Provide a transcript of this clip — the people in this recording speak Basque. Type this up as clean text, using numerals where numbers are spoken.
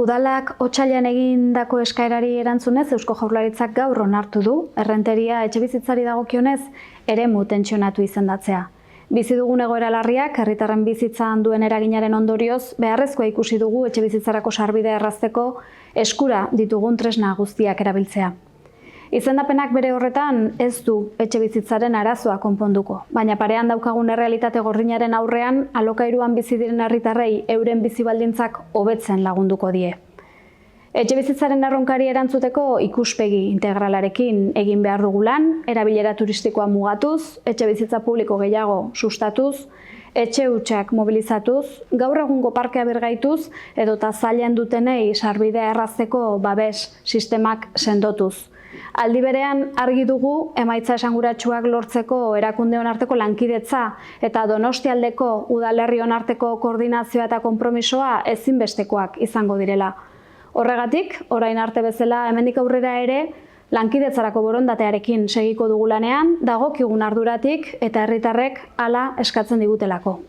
Udalak otsailean egindako eskaerari erantzunez Eusko Jaurlaritzak gaur onartu du errenteria etxebizitzari dagokionez eremu tentsionatu izendatzea. Bizi dugun egoera larriak herritarren bizitzan duen eraginaren ondorioz beharrezkoa ikusi dugu etxebizitzarako sarbidea errazteko eskura ditugun tresna guztiak erabiltzea. Izendapenak bere horretan ez du etxebizitzaren arazoa konponduko, baina parean daukagun errealitate gordinaren aurrean alokairuan bizi diren herritarrei euren bizi baldintzak hobetzen lagunduko die. Etxebizitzaren erronkari erantzuteko ikuspegi integralarekin egin behar dugu lan, erabilera turistikoa mugatuz, etxebizitza publiko gehiago sustatuz, etxe hutsak mobilizatuz, gaur egungo parkea birgaituz edota zailen dutenei sarbidea errazteko babes sistemak sendotuz. Aldi berean argi dugu emaitza esanguratsuak lortzeko erakundeon arteko lankidetza eta Donostialdeko udalerrion arteko koordinazioa eta konpromisoa ezinbestekoak izango direla. Horregatik, orain arte bezala hemendik aurrera ere lankidetzarako borondatearekin segiko dugu lanean, dagokigun arduratik eta herritarrek hala eskatzen digutelako.